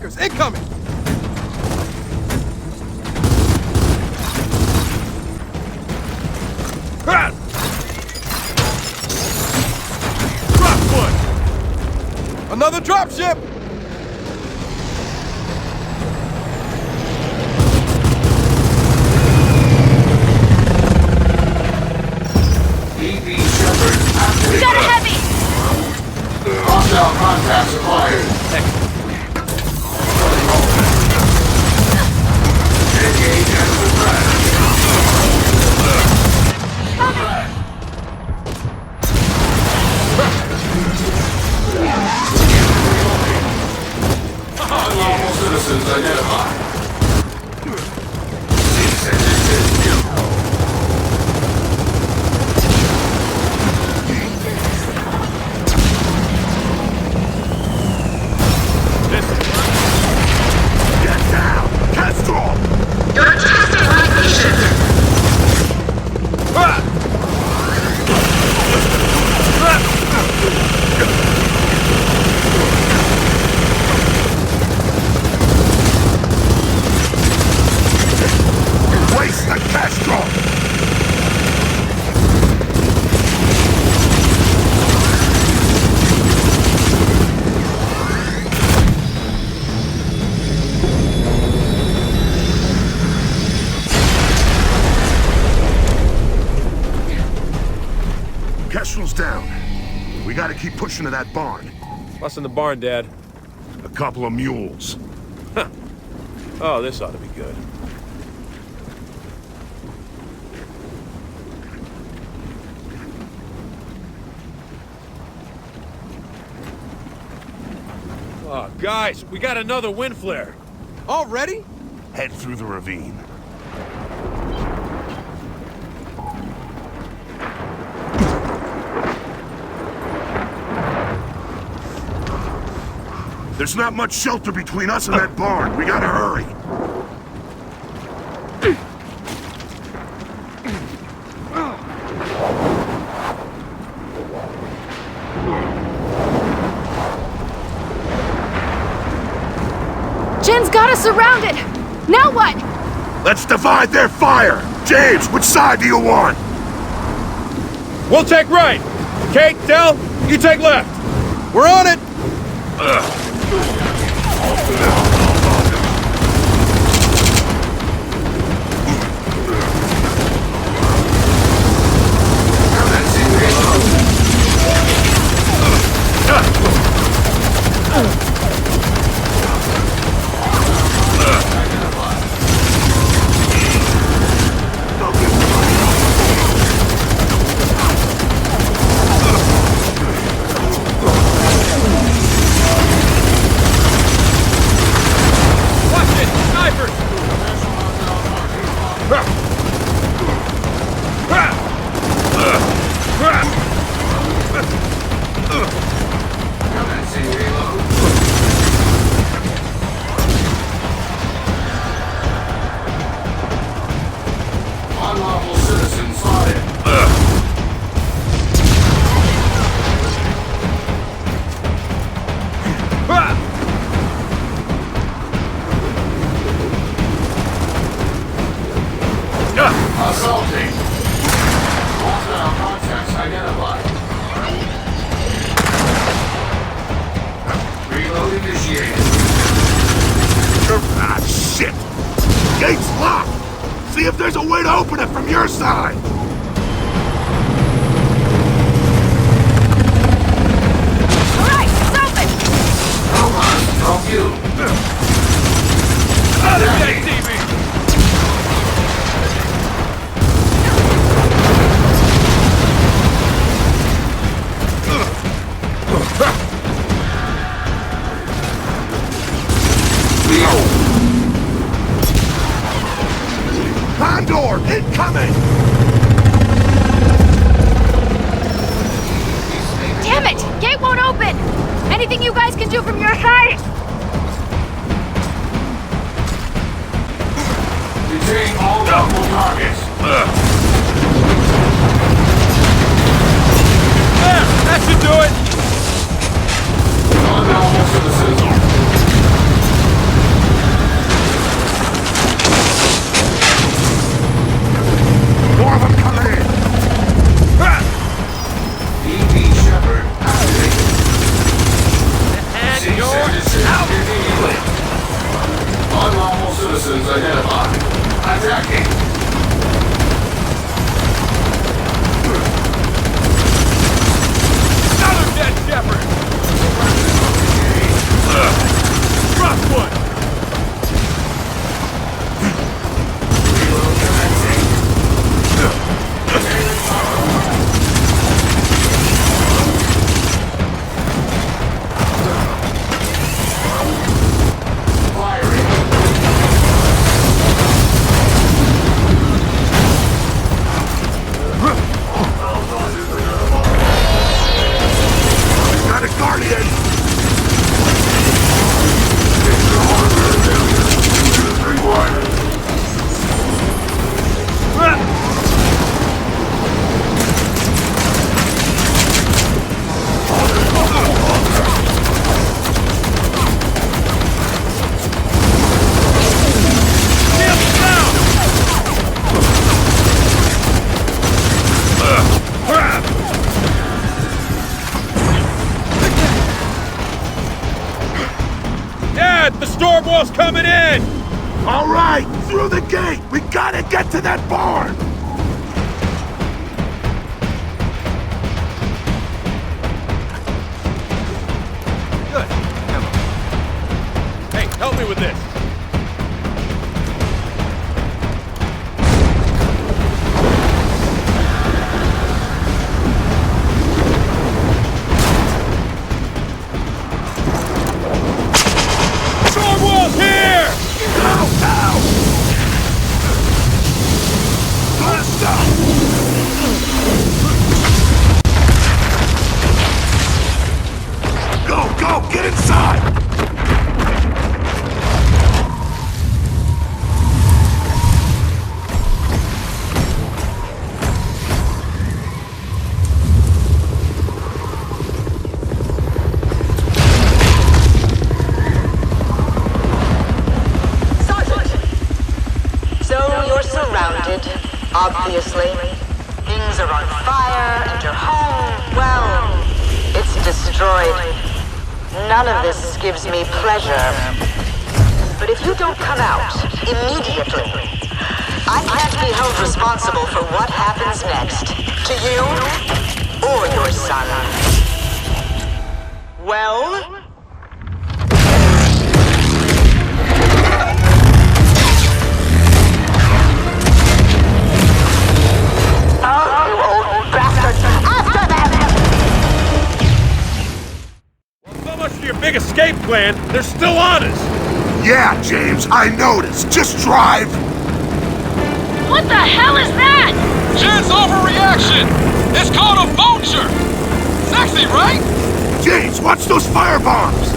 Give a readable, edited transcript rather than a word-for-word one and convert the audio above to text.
attackers incoming! Drop one! Another dropship! DB Shepard activated. We got a heavy! Hostile contacts acquired. Engage and suppress. Unlawful citizens identified. Cease and desist. Get down! Castro! You're testing my patience! Waste the Castro! Kestrel's down. We gotta keep pushing to that barn. What's in the barn, Dad? A couple of mules. Oh, this ought to be good. Oh, guys, we got another wind flare. Already? Head through the ravine. There's not much shelter between us and that barn. We gotta hurry. Jin's got us surrounded! Now what? Let's divide their fire. James, which side do you want? We'll take right. Kate, Del, you take left. We're on it! Watch it, snipers! Commencing reload. Unlawful citizen spotted. Assaulting. Hostile contacts identified. Reload initiated. Ah, shit! Gate's locked! See if there's a way to open it from your side! Alright, it's open! Robots from you. Out of here, DB! Condor, incoming! Damn it! Gate won't open! Anything you guys can do from your side? Retain all local targets. There, that should do it! Unlawful citizens. it, Guardian! Dad, the storm wall's coming in! All right, through the gate! We gotta get to that barn! Good. Hey, help me with this. Storm wall's here! Now, now! Blast out! Go, go, get inside! So you're surrounded, obviously. Things are on fire, and your home, well, it's destroyed. None of this gives me pleasure. But if you don't come out immediately, I can't be held responsible for what happens next to you or your son. Well? Oh, you old bastard! After them! So much for your big escape plan. They're still on us. Yeah, James, I noticed. Just drive! What the hell is that? Chance overreaction! It's called a vulture! Sexy, right? James, watch those fire bombs!